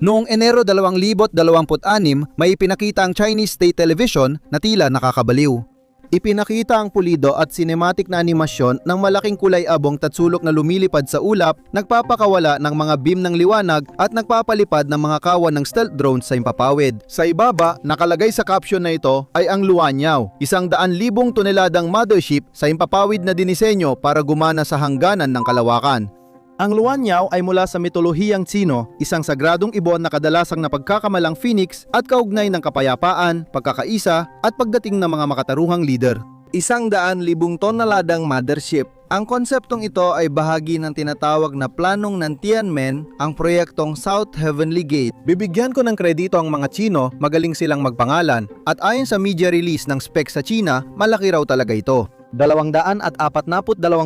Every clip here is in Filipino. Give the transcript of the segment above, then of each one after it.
Noong Enero 2026, may ipinakita ang Chinese State Television na tila nakakabaliw. Ipinakita ang pulido at cinematic na animasyon ng malaking kulay abong tatsulok na lumilipad sa ulap, nagpapakawala ng mga beam ng liwanag at nagpapalipad ng mga kawan ng stealth drones sa himpapawid. Sa ibaba, nakalagay sa caption na ito ay ang Luanyao, 100,000 toneladang mothership sa himpapawid na dinisenyo para gumana sa hangganan ng kalawakan. Ang Luanyao ay mula sa mitolohiyang Tsino, isang sagradong ibon na kadalasang napagkakamalang phoenix at kaugnay ng kapayapaan, pagkakaisa at pagdating ng mga makataruhang leader. 100,000 toneladang mothership. Ang konseptong ito ay bahagi ng tinatawag na planong ng Tianmen, ang proyektong South Heavenly Gate. Bibigyan ko ng kredito ang mga Tsino, magaling silang magpangalan, at ayon sa media release ng specs sa China, malaki raw talaga ito. 242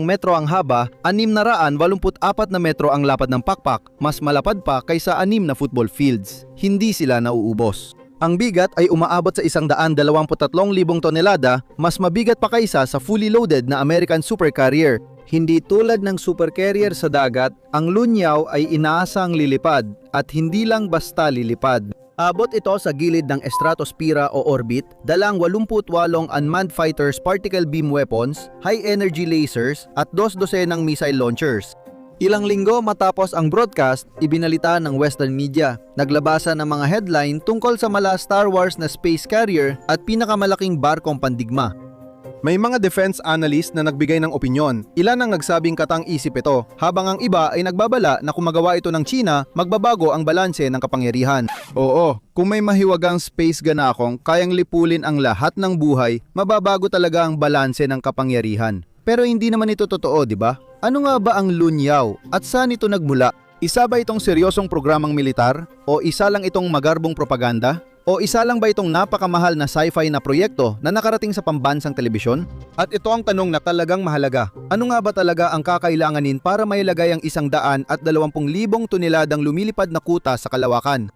metro ang haba, 684 na metro ang lapad ng pakpak, mas malapad pa kaysa 6 na football fields. Hindi sila nauubos. Ang bigat ay umaabot sa 123,000 tonelada, mas mabigat pa kaysa sa fully loaded na American supercarrier. Hindi tulad ng supercarrier sa dagat, ang Luanyao ay inaasang lilipad at hindi lang basta lilipad. Abot ito sa gilid ng stratosphere o orbit, dalang 88 unmanned fighters particle beam weapons, high-energy lasers at 12 ng missile launchers. Ilang linggo matapos ang broadcast, ibinalita ng Western media. Naglabasa ng mga headline tungkol sa mala Star Wars na space carrier at pinakamalaking barkong pandigma. May mga defense analyst na nagbigay ng opinyon. Ilan ang nagsabing katang-isip ito, habang ang iba ay nagbabala na kung magawa ito ng China, magbabago ang balanse ng kapangyarihan. Oo, kung may mahiwagang space ganakong kayang lipulin ang lahat ng buhay, mababago talaga ang balanse ng kapangyarihan. Pero hindi naman ito totoo, di ba? Ano nga ba ang Luanyao at saan ito nagmula? Isa ba itong seryosong programang militar? O isa lang itong magarbong propaganda? O isa lang ba itong napakamahal na sci-fi na proyekto na nakarating sa pambansang telebisyon? At ito ang tanong na talagang mahalaga. Ano nga ba talaga ang kakailanganin para mailagay ang 120,000 toneladang lumilipad na kuta sa kalawakan?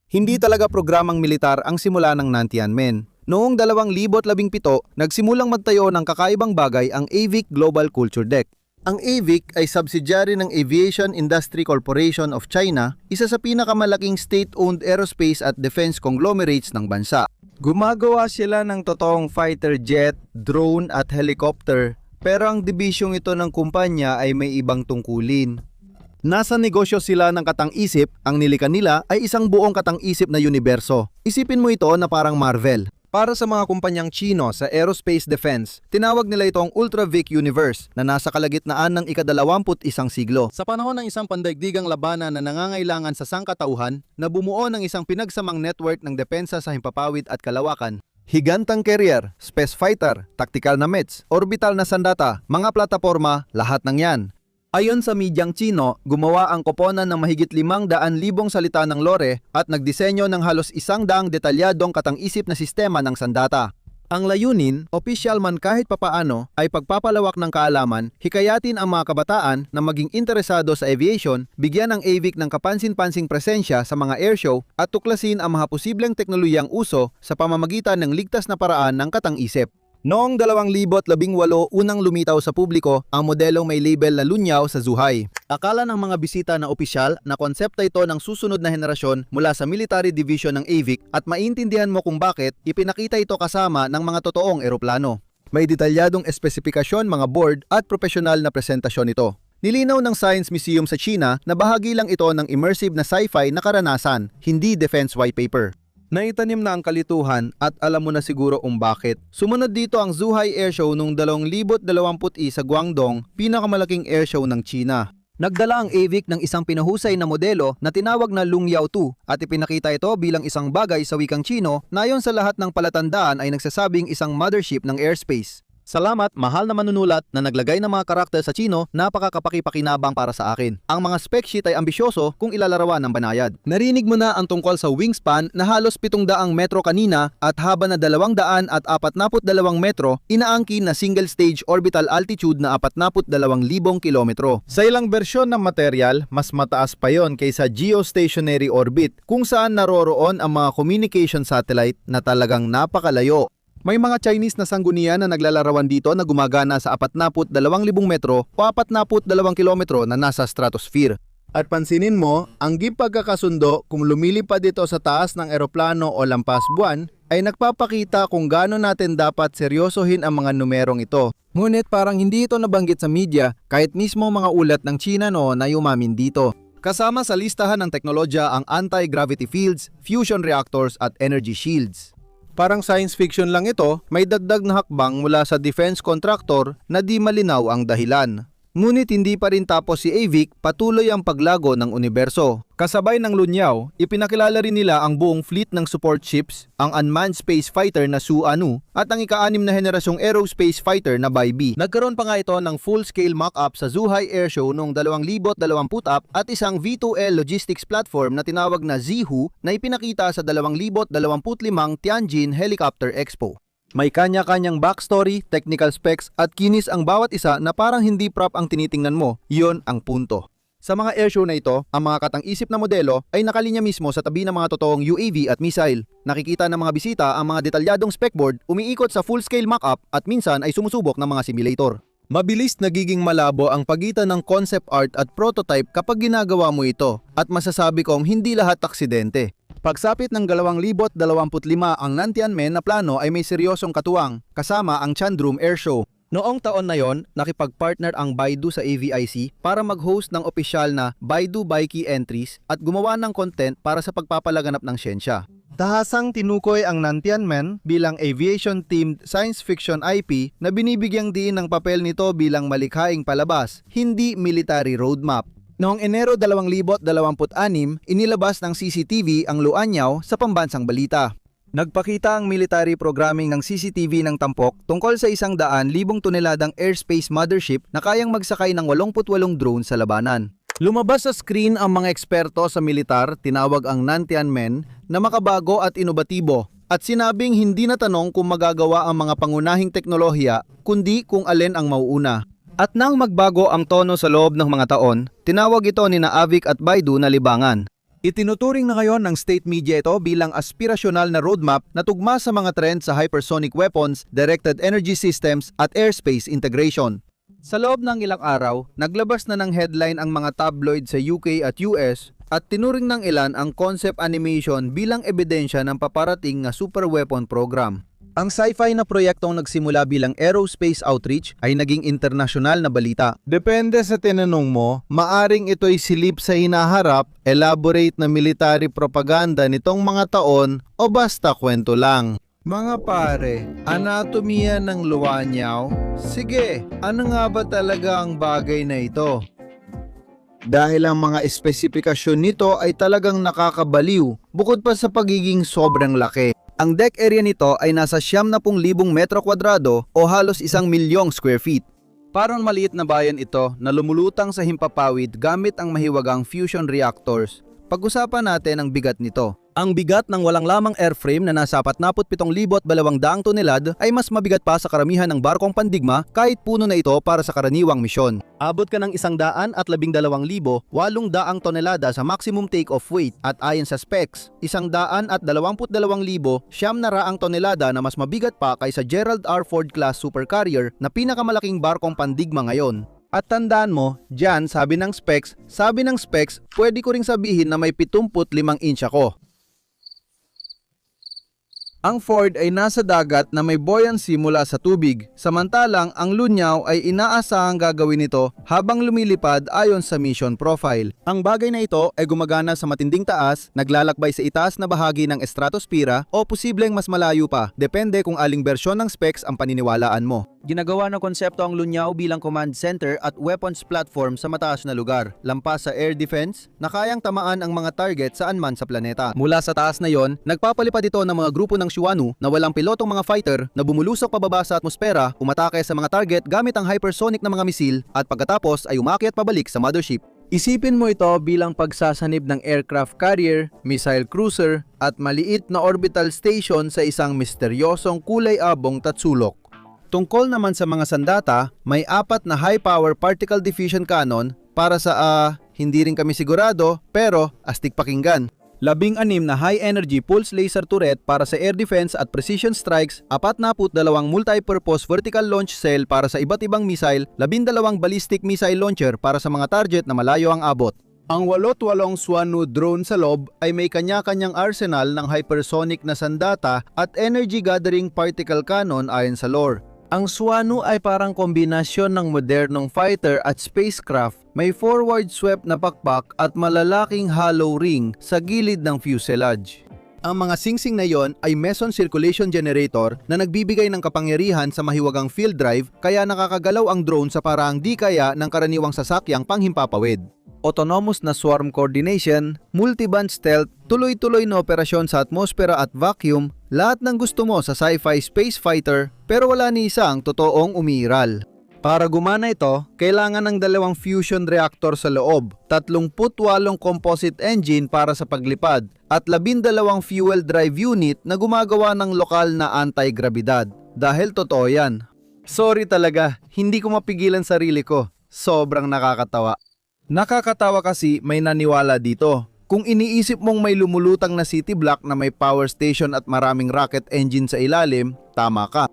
Hindi talaga programang militar ang simula ng Tianmen. Noong 2017, nagsimulang magtayo ng kakaibang bagay ang AVIC Global Culture Deck. Ang AVIC ay subsidiary ng Aviation Industry Corporation of China, isa sa pinakamalaking state-owned aerospace at defense conglomerates ng bansa. Gumagawa sila ng totoong fighter jet, drone at helicopter, pero ang dibisyong ito ng kumpanya ay may ibang tungkulin. Nasa negosyo sila ng katang-isip, ang nilikan nila ay isang buong katang-isip na universo. Isipin mo ito na parang Marvel. Para sa mga kumpanyang Chino sa aerospace defense, tinawag nila itong Ultra Vic Universe na nasa kalagitnaan ng ika-21 siglo. Sa panahon ng isang pandaigdigang labanan na nangangailangan sa sangkatauhan, na bumuo ng isang pinagsamang network ng depensa sa himpapawid at kalawakan. Higantang carrier, space fighter, tactical na METs, orbital na sandata, mga plataporma, lahat ng yan. Ayon sa medyang Chino, gumawa ang koponan ng mahigit 500,000 salita ng lore at nagdisenyo ng halos 100 detalyadong katang-isip na sistema ng sandata. Ang layunin, opisyal man kahit papaano, ay pagpapalawak ng kaalaman, hikayatin ang mga kabataan na maging interesado sa aviation, bigyan ng AVIC ng kapansin-pansing presensya sa mga airshow at tuklasin ang mga posibleng teknolohiyang uso sa pamamagitan ng ligtas na paraan ng katang-isip. Noong 2018, unang lumitaw sa publiko ang modelong may label na Luanyao sa Zhuhai. Akala ng mga bisita na opisyal na konsepto ito ng susunod na henerasyon mula sa military division ng AVIC at maintindihan mo kung bakit ipinakita ito kasama ng mga totoong eroplano. May detalyadong espesipikasyon, mga board at profesional na presentasyon ito. Nilinaw ng Science Museum sa China na bahagi lang ito ng immersive na sci-fi na karanasan, hindi defense white paper. Naitanim na ang kalituhan at alam mo na siguro kung bakit. Sumunod dito ang Zhuhai Airshow noong 2020 sa Guangdong, pinakamalaking airshow ng China. Nagdala ang AVIC ng isang pinahusay na modelo na tinawag na Luanyao 2 at ipinakita ito bilang isang bagay sa wikang Chino na ayon sa lahat ng palatandaan ay nagsasabing isang mothership ng airspace. Salamat, mahal na manunulat na naglagay ng mga karakter sa Chino, napakakapaki-pakinabang para sa akin. Ang mga spec sheet ay ambisyoso kung ilalarawan ng banayad. Narinig mo na ang tungkol sa wingspan na halos 700 metro kanina at haba na 242 metro, inaangkin na single stage orbital altitude na 42,000 kilometro. Sa ilang bersyon ng material, mas mataas pa yon kaysa geostationary orbit kung saan naroroon ang mga communication satellite na talagang napakalayo. May mga Chinese na sanggunian na naglalarawan dito na gumagana sa 42,000 metro o 42 kilometro na nasa stratosphere. At pansinin mo, ang pagkakasundo kung lumilipad dito sa taas ng eroplano o lampas buwan ay nagpapakita kung gaano natin dapat seryosohin ang mga numerong ito. Ngunit parang hindi ito nabanggit sa media kahit mismo mga ulat ng China noon ay umamin dito. Kasama sa listahan ng teknolohiya ang anti-gravity fields, fusion reactors at energy shields. Parang science fiction lang ito, may dagdag na hakbang mula sa defense contractor na di malinaw ang dahilan. Ngunit hindi pa rin tapos si Avic, patuloy ang paglago ng universo. Kasabay ng Lunyao, ipinakilala rin nila ang buong fleet ng support ships, ang unmanned space fighter na Su-Anu at ang ika-6 na henerasyong aerospace fighter na Bai Bi. Nagkaroon pa nga ito ng full-scale mock-up sa Zhuhai Airshow noong 2020 at isang V2L logistics platform na tinawag na Zihu na ipinakita sa 2025 Tianjin Helicopter Expo. May kanya-kanyang backstory, technical specs at kinis ang bawat isa na parang hindi prop ang tinitingnan mo, yon ang punto. Sa mga airshow na ito, ang mga katang-isip na modelo ay nakalinya mismo sa tabi ng mga totoong UAV at missile. Nakikita ng mga bisita ang mga detalyadong specboard, umiikot sa full-scale mock-up at minsan ay sumusubok ng mga simulator. Mabilis nagiging malabo ang pagitan ng concept art at prototype kapag ginagawa mo ito at masasabi kong hindi lahat aksidente. Pagsapit ng 2025 ang Nantianmen na plano ay may seryosong katuwang kasama ang Chandrum Airshow. Noong taon na yon, nakipag-partner ang Baidu sa AVIC para mag-host ng opisyal na Baidu Baike entries at gumawa ng content para sa pagpapalaganap ng siyensya. Tahasang tinukoy ang Nantianmen bilang aviation-themed science fiction IP na binibigyang diin ng papel nito bilang malikhaing palabas, hindi military roadmap. Noong Enero 2026, inilabas ng CCTV ang Luanyao sa pambansang balita. Nagpakita ang military programming ng CCTV ng tampok tungkol sa 100,000 toneladang airspace mothership na kayang magsakay ng 88 drone sa labanan. Lumabas sa screen ang mga eksperto sa militar, tinawag ang Nantianmen, na makabago at inobatibo at sinabing hindi na tanong kung magagawa ang mga pangunahing teknolohiya kundi kung alin ang mauuna. At nang magbago ang tono sa loob ng mga taon, tinawag ito ni Avic at Baidu na libangan. Itinuturing na ngayon ng state media ito bilang aspirasyonal na roadmap na tugma sa mga trend sa hypersonic weapons, directed energy systems at airspace integration. Sa loob ng ilang araw, naglabas na ng headline ang mga tabloid sa UK at US at tinuring ng ilan ang concept animation bilang ebidensya ng paparating na super weapon program. Ang sci-fi na proyektong nagsimula bilang aerospace outreach ay naging internasyonal na balita. Depende sa tinanong mo, maaring ito'y silip sa hinaharap, elaborate na military propaganda nitong mga taon o basta kwento lang. Mga pare, anatomiya ng Luanyao? Sige, ano nga ba talaga ang bagay na ito? Dahil ang mga espesipikasyon nito ay talagang nakakabaliw, bukod pa sa pagiging sobrang laki. Ang deck area nito ay nasa 70,000 metro kwadrado o halos 1,000,000 square feet. Parang maliit na bayan ito na lumulutang sa himpapawid gamit ang mahiwagang fusion reactors. Pag-usapan natin ang bigat nito. Ang bigat ng walang lamang airframe na nasa 47,200 tonelad ay mas mabigat pa sa karamihan ng barkong pandigma kahit puno na ito para sa karaniwang misyon. Abot ka ng 112,800 tonelada sa maximum take-off weight at ayon sa specs, 122,700 tonelada na mas mabigat pa kaysa Gerald R. Ford class supercarrier na pinakamalaking barkong pandigma ngayon. At tandaan mo, dyan sabi ng specs, pwede ko ring sabihin na may 75 inch ako. Ang Ford ay nasa dagat na may buoyancy mula sa tubig, samantalang ang Lunyao ay inaasahang gagawin ito habang lumilipad ayon sa mission profile. Ang bagay na ito ay gumagana sa matinding taas, naglalakbay sa itaas na bahagi ng stratosphere o posibleng mas malayo pa, depende kung aling bersyon ng specs ang paniniwalaan mo. Ginagawa ng konsepto ang Lunyao bilang command center at weapons platform sa mataas na lugar, lampas sa air defense na kayang tamaan ang mga target saan man sa planeta. Mula sa taas na yon, nagpapalipad ito ng mga grupo ng Su-Anu na walang pilotong mga fighter na bumulusok pababa sa atmosfera, umatake sa mga target gamit ang hypersonic na mga misil at pagkatapos ay umakyat pabalik sa mothership. Isipin mo ito bilang pagsasanib ng aircraft carrier, missile cruiser at maliit na orbital station sa isang misteryosong kulay-abong tatsulok. Tungkol naman sa mga sandata, may 4 na high-power particle diffusion cannon para sa hindi rin kami sigurado pero astig pakinggan. 16 na high-energy pulse laser turret para sa air defense at precision strikes, 42 multi-purpose vertical launch cell para sa iba't ibang missile, 12 ballistic missile launcher para sa mga target na malayo ang abot. Ang 88 Suanu drone sa loob ay may kanya-kanyang arsenal ng hypersonic na sandata at energy-gathering particle cannon ayon sa lore. Ang Suanu ay parang kombinasyon ng modernong fighter at spacecraft, may forward swept na pakpak at malalaking hollow ring sa gilid ng fuselage. Ang mga singsing na yon ay Meson Circulation Generator na nagbibigay ng kapangyarihan sa mahiwagang field drive kaya nakakagalaw ang drone sa paraang di kaya ng karaniwang sasakyang panghimpapawid. Autonomous na swarm coordination, multiband stealth, tuloy-tuloy na operasyon sa atmosfera at vacuum, lahat ng gusto mo sa sci-fi space fighter pero wala ni isang totoong umiiral. Para gumana ito, kailangan ng 2 fusion reactor sa loob, 38 composite engine para sa paglipad, at 12 fuel drive unit na gumagawa ng lokal na anti-grabidad. Dahil totoo yan. Sorry talaga, hindi ko mapigilan sarili ko. Sobrang nakakatawa. Nakakatawa kasi may naniwala dito. Kung iniisip mong may lumulutang na city block na may power station at maraming rocket engine sa ilalim, tama ka.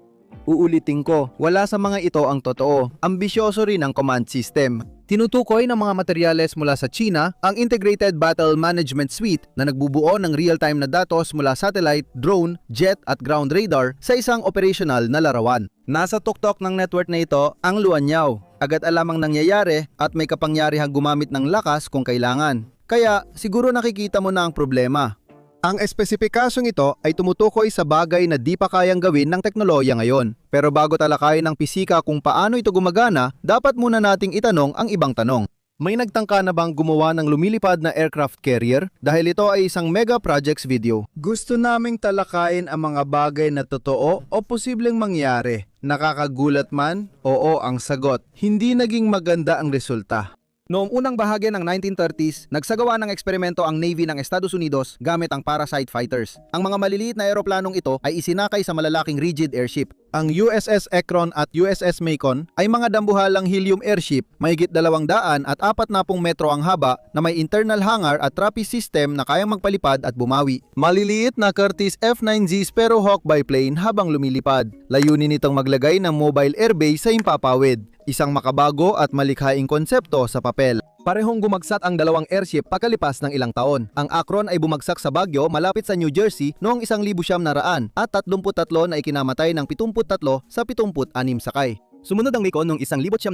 Uulitin ko, wala sa mga ito ang totoo. Ambisyoso rin ang command system. Tinutukoy ng mga materyales mula sa China ang Integrated Battle Management Suite na nagbubuo ng real-time na datos mula satellite, drone, jet at ground radar sa isang operational na larawan. Nasa tuktok ng network na ito ang Luanyao. Agad alam ang nangyayari at may kapangyarihang gumamit ng lakas kung kailangan. Kaya siguro nakikita mo na ang problema. Ang espesipikasyong ito ay tumutukoy sa bagay na di pa kayang gawin ng teknolohiya ngayon. Pero bago talakayin ng pisika kung paano ito gumagana, dapat muna nating itanong ang ibang tanong. May nagtangka na bang gumawa ng lumilipad na aircraft carrier? Dahil ito ay isang mega projects video. Gusto naming talakayin ang mga bagay na totoo o posibleng mangyari. Nakakagulat man? Oo ang sagot. Hindi naging maganda ang resulta. Noong unang bahagi ng 1930s, nagsagawa ng eksperimento ang Navy ng Estados Unidos gamit ang Parasite fighters. Ang mga maliliit na eroplanong ito ay isinakay sa malalaking rigid airship. Ang USS Ekron at USS Macon ay mga dambuhalang helium airship, mahigit 200 at 40 metro ang haba na may internal hangar at trapeze system na kayang magpalipad at bumawi. Maliliit na Curtiss F-9Z Sparrowhawk biplane habang lumilipad. Layunin nitong maglagay ng mobile airbase sa himpapawid. Isang makabago at malikhaing konsepto sa papel. Parehong gumagsak ang dalawang airship pagkalipas ng ilang taon. Ang Akron ay bumagsak sa Baguio malapit sa New Jersey noong 1900 at 33 na ikinamatay ng 73 sa 76 sakay. Sumunod ang Macon noong 1935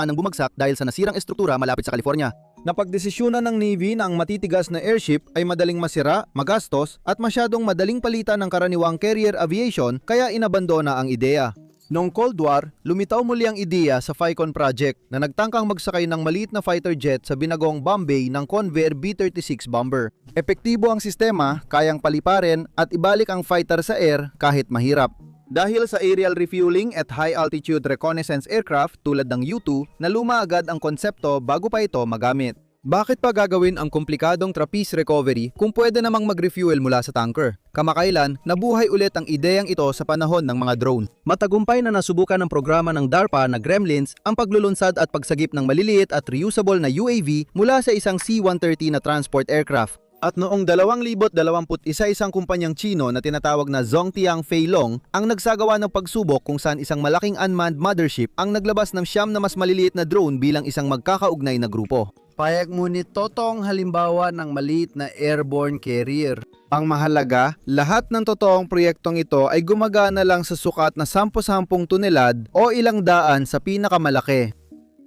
nang bumagsak dahil sa nasirang estruktura malapit sa California. Napagdesisyonan ng Navy na ang matitigas na airship ay madaling masira, magastos at masyadong madaling palitan ng karaniwang carrier aviation kaya inabandona ang ideya. Noong Cold War, lumitaw muli ang ideya sa Falcon Project na nagtangkang magsakay ng maliit na fighter jet sa binagong Bombay ng Convair B-36 bomber. Epektibo ang sistema, kayang paliparin at ibalik ang fighter sa air kahit mahirap. Dahil sa aerial refueling at high-altitude reconnaissance aircraft tulad ng U-2 na luma agad ang konsepto bago pa ito magamit. Bakit pa gagawin ang komplikadong trapeze recovery kung pwede namang mag-refuel mula sa tanker? Kamakailan, nabuhay ulit ang ideyang ito sa panahon ng mga drone. Matagumpay na nasubukan ng programa ng DARPA na Gremlins ang paglulunsad at pagsagip ng maliliit at reusable na UAV mula sa isang C-130 na transport aircraft. At noong 2021, isang kumpanyang Chino na tinatawag na Zhongtian Feilong ang nagsagawa ng pagsubok kung saan isang malaking unmanned mothership ang naglabas ng 9 na mas maliliit na drone bilang isang magkakaugnay na grupo. Payag ngunit totoong halimbawa ng maliit na airborne carrier. Ang mahalaga, lahat ng totoong proyektong ito ay gumagana lang sa sukat na 10-10 tonelad o ilang daan sa pinakamalaki.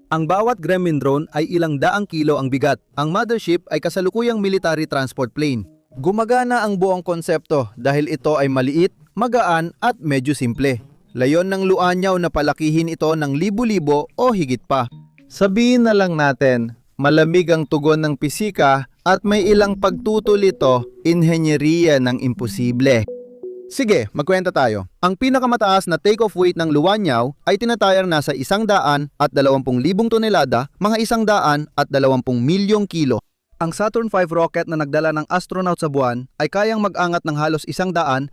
Ang bawat Gremlin drone ay ilang daang kilo ang bigat. Ang mothership ay kasalukuyang military transport plane. Gumagana ang buong konsepto dahil ito ay maliit, magaan at medyo simple. Layon ng Luanyao na palakihin ito ng libo-libo o higit pa. Sabihin na lang natin, malamig ang tugon ng pisika at may ilang pagtutol ito, inhenyeriya ng imposible. Sige, magkwenta tayo. Ang pinakamataas na take-off weight ng Luanyao ay tinatayang nasa 120,000 tonelada, mga 120 milyong kilo. Ang Saturn V rocket na nagdala ng astronaut sa buwan ay kayang mag-angat ng halos 130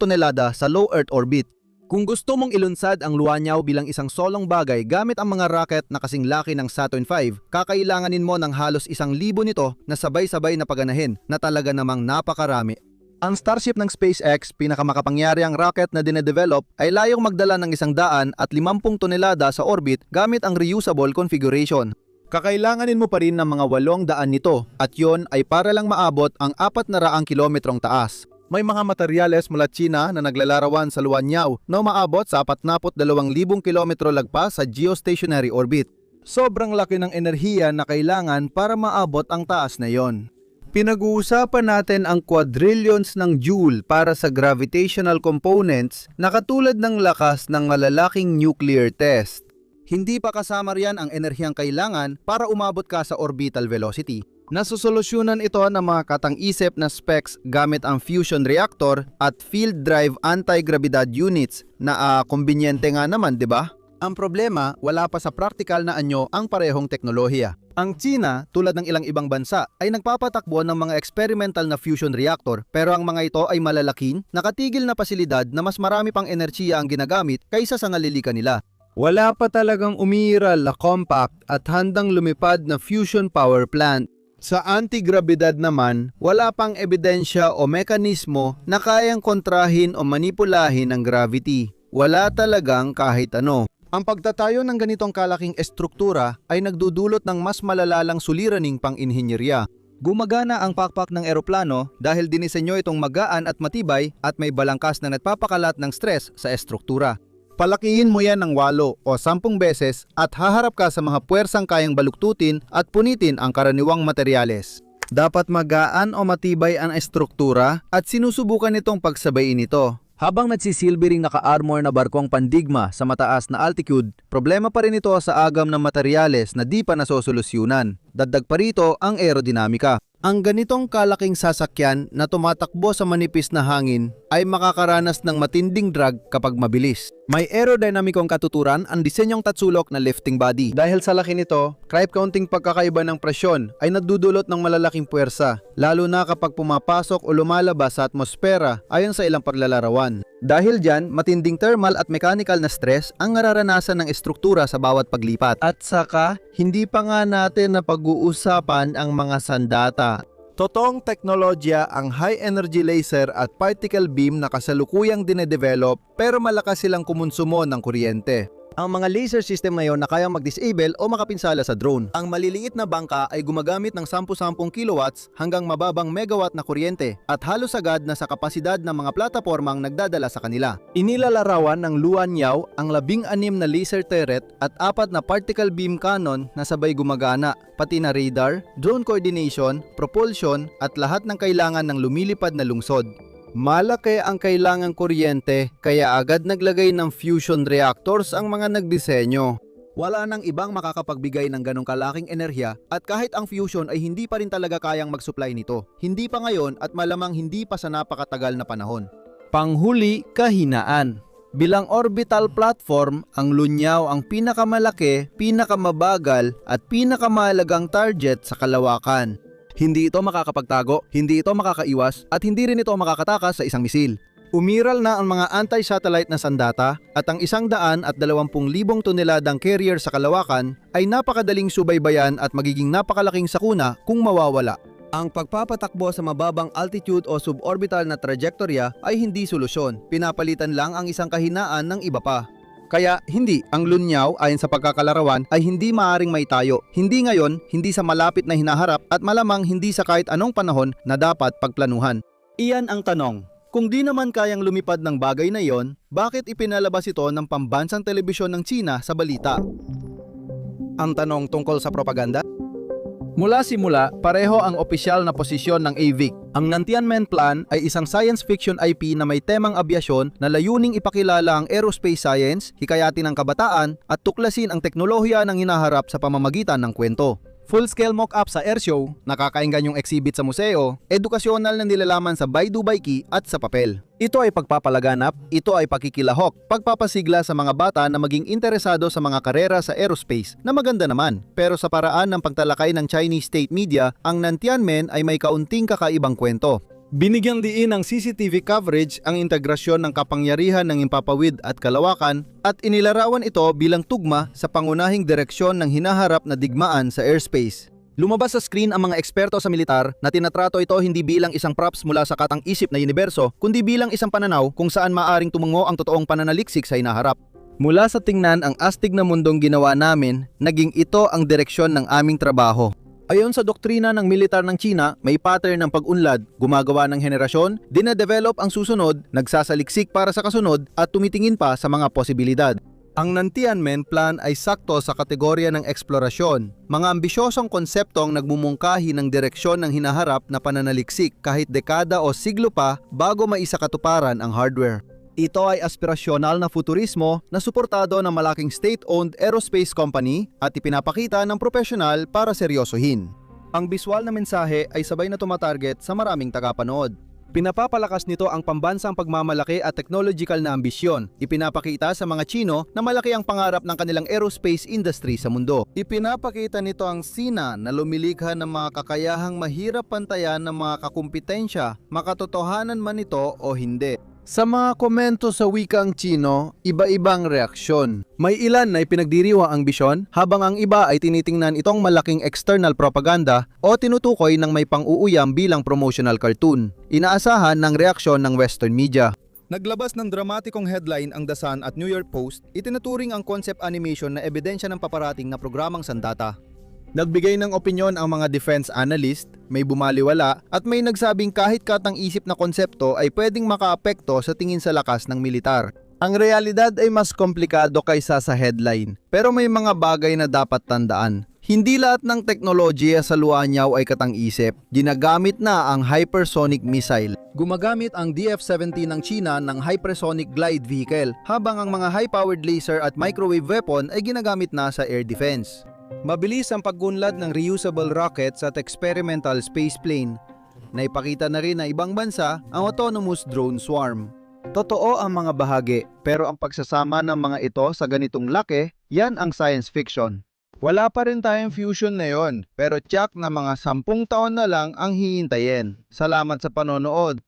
tonelada sa low Earth orbit. Kung gusto mong ilunsad ang Luanyao bilang isang solong bagay gamit ang mga rocket na kasing laki ng Saturn V, kakailanganin mo ng halos 1,000 nito na sabay-sabay na paganahin na talaga namang napakarami. Ang Starship ng SpaceX, pinakamakapangyarihang rocket na dinedevelop, ay layong magdala ng 150 tonelada sa orbit gamit ang reusable configuration. Kakailanganin mo pa rin ng mga 800 nito at yon ay para lang maabot ang 400 kilometrong taas. May mga materyales mula China na naglalarawan sa Luanyao na umaabot sa 42,000 kilometro lagpas sa geostationary orbit. Sobrang laki ng enerhiya na kailangan para maabot ang taas na yon. Pinag-uusapan natin ang quadrillions ng joule para sa gravitational components na katulad ng lakas ng malalaking nuclear test. Hindi pa kasama riyan ang enerhiyang kailangan para umabot ka sa orbital velocity. Nasusolusyunan ito ng mga katang-isip na specs gamit ang fusion reactor at field drive anti-gravidad units na kumbinyente nga naman, di ba? Ang problema, wala pa sa praktikal na anyo ang parehong teknolohiya. Ang China, tulad ng ilang ibang bansa, ay nagpapatakbo ng mga experimental na fusion reactor pero ang mga ito ay malalaking, nakatigil na pasilidad na mas marami pang enerhiya ang ginagamit kaysa sa nalilika nila. Wala pa talagang umiiral na compact at handang lumipad na fusion power plant. Sa anti-grabidad naman, wala pang ebidensya o mekanismo na kayang kontrahin o manipulahin ang gravity. Wala talagang kahit ano. Ang pagtatayo ng ganitong kalaking estruktura ay nagdudulot ng mas malalalang suliraning pang-inhinyerya. Gumagana ang pakpak ng eroplano dahil dinisenyo itong magaan at matibay at may balangkas na nagpapakalat ng stress sa estruktura. Palakihin mo yan ng 8 o 10 beses at haharap ka sa mga puwersang kayang baluktutin at punitin ang karaniwang materyales. Dapat magaan o matibay ang estruktura at sinusubukan nitong pagsabayin ito. Habang nagsisilbi ring naka-armor na barkong pandigma sa mataas na altitude, problema pa rin ito sa agam ng materyales na di pa nasosolusyunan. Dagdag pa rito ang aerodinamika. Ang ganitong kalaking sasakyan na tumatakbo sa manipis na hangin ay makakaranas ng matinding drag kapag mabilis. May aerodynamikong katuturan ang disenyong tatsulok na lifting body. Dahil sa laki nito, kahit kaunting pagkakaiba ng presyon ay nagdudulot ng malalaking puwersa, lalo na kapag pumapasok o lumalabas sa atmosfera ayon sa ilang paglalarawan. Dahil dyan, matinding thermal at mechanical na stress ang nararanasan ng estruktura sa bawat paglipat. At saka, hindi pa nga natin na pag-uusapan ang mga sandata. Totoong teknolohiya ang high-energy laser at particle beam na kasalukuyang dinedevelop pero malakas silang kumonsumo ng kuryente. Ang mga laser system ngayon na kayang mag-disable o makapinsala sa drone. Ang maliliit na bangka ay gumagamit ng 10-10 kilowatts hanggang mababang megawatt na kuryente at halos agad na sa kapasidad ng mga platapormang nagdadala sa kanila. Inilalarawan ng Luanyao ang 16 na laser turret at 4 na particle beam cannon na sabay gumagana, pati na radar, drone coordination, propulsion at lahat ng kailangan ng lumilipad na lungsod. Malaki ang kailangang kuryente kaya agad naglagay ng fusion reactors ang mga nagdisenyo. Wala nang ibang makakapagbigay ng ganong kalaking enerhiya at kahit ang fusion ay hindi pa rin talaga kayang mag-supply nito. Hindi pa ngayon at malamang hindi pa sa napakatagal na panahon. Panghuli, kahinaan. Bilang orbital platform, ang Luanyao ang pinakamalaki, pinakamabagal at pinakamahalagang target sa kalawakan. Hindi ito makakapagtago, hindi ito makakaiwas, at hindi rin ito makakatakas sa isang misil. Umiral na ang mga anti-satellite na sandata at ang 120,000 toneladang carrier sa kalawakan ay napakadaling subaybayan at magiging napakalaking sakuna kung mawawala. Ang pagpapatakbo sa mababang altitude o suborbital na trajektorya ay hindi solusyon, pinapalitan lang ang isang kahinaan ng iba pa. Kaya hindi, ang Luanyao ayon sa pagkakalarawan ay hindi maaring maitayo. Hindi ngayon, hindi sa malapit na hinaharap at malamang hindi sa kahit anong panahon na dapat pagplanuhan. Iyan ang tanong. Kung di naman kayang lumipad ng bagay na iyon, bakit ipinalabas ito ng pambansang telebisyon ng China sa balita? Ang tanong tungkol sa propaganda? Mula simula, pareho ang opisyal na posisyon ng AVIC. Ang Nantianmen Plan ay isang science fiction IP na may temang abyasyon na layuning ipakilala ang aerospace science, hikayatin ang kabataan at tuklasin ang teknolohiya ng hinaharap sa pamamagitan ng kwento. Full-scale mock-up sa airshow, nakakainggan yung exhibit sa museo, edukasyonal na nilalaman sa Baidu Baiki at sa papel. Ito ay pagpapalaganap, ito ay pakikilahok, pagpapasigla sa mga bata na maging interesado sa mga karera sa aerospace na maganda naman. Pero sa paraan ng pagtalakay ng Chinese state media, ang Nantianmen ay may kaunting kakaibang kwento. Binigyang diin ng CCTV coverage ang integrasyon ng kapangyarihan ng impapawid at kalawakan at inilarawan ito bilang tugma sa pangunahing direksyon ng hinaharap na digmaan sa airspace. Lumabas sa screen ang mga eksperto sa militar na tinatrato ito hindi bilang isang props mula sa katang-isip na universo, kundi bilang isang pananaw kung saan maaring tumungo ang totoong pananaliksik sa hinaharap. Mula sa tingnan ang astig na mundong ginawa namin, naging ito ang direksyon ng aming trabaho. Ayon sa doktrina ng militar ng China, may pattern ng pag-unlad, gumagawa ng henerasyon, dinadevelop ang susunod, nagsasaliksik para sa kasunod at tumitingin pa sa mga posibilidad. Ang Nantianmen Plan ay sakto sa kategorya ng eksplorasyon, mga ambisyosong konseptong nagmumungkahi ng direksyon ng hinaharap na pananaliksik kahit dekada o siglo pa bago maisakatuparan ang hardware. Ito ay aspirasyonal na futurismo na suportado ng malaking state-owned aerospace company at ipinapakita ng profesional para seryosohin. Ang biswal na mensahe ay sabay na tumatarget sa maraming tagapanood. Pinapapalakas nito ang pambansang pagmamalaki at technological na ambisyon. Ipinapakita sa mga Chino na malaki ang pangarap ng kanilang aerospace industry sa mundo. Ipinapakita nito ang Sina na lumilikha ng mga kakayahang mahirap pantayan ng mga kakumpetensya, makatotohanan man ito o hindi. Sa mga komento sa wikang Chino, iba-ibang reaksyon. May ilan na ipinagdiriwang ang bisyon, habang ang iba ay tinitingnan itong malaking external propaganda o tinutukoy ng may pang-uuyam bilang promotional cartoon. Inaasahan ng reaksyon ng Western media. Naglabas ng dramatikong headline ang The Sun at New York Post, itinuturing ang concept animation na ebidensya ng paparating na programang sandata. Nagbigay ng opinyon ang mga defense analyst, may bumaliwala at may nagsabing kahit katang-isip na konsepto ay pwedeng makaapekto sa tingin sa lakas ng militar. Ang realidad ay mas komplikado kaysa sa headline, pero may mga bagay na dapat tandaan. Hindi lahat ng teknolohiya sa Luanyaw ay katang-isip. Ginagamit na ang hypersonic missile. Gumagamit ang DF-17 ng China ng hypersonic glide vehicle, habang ang mga high-powered laser at microwave weapon ay ginagamit na sa air defense. Mabilis ang pag-unlad ng reusable rockets at experimental spaceplane. Naipakita na rin ng ibang bansa ang autonomous drone swarm. Totoo ang mga bahagi, pero ang pagsasama ng mga ito sa ganitong laki, yan ang science fiction. Wala pa rin tayong fusion na yon, pero tiyak na mga 10 taon na lang ang hihintayin. Salamat sa panonood.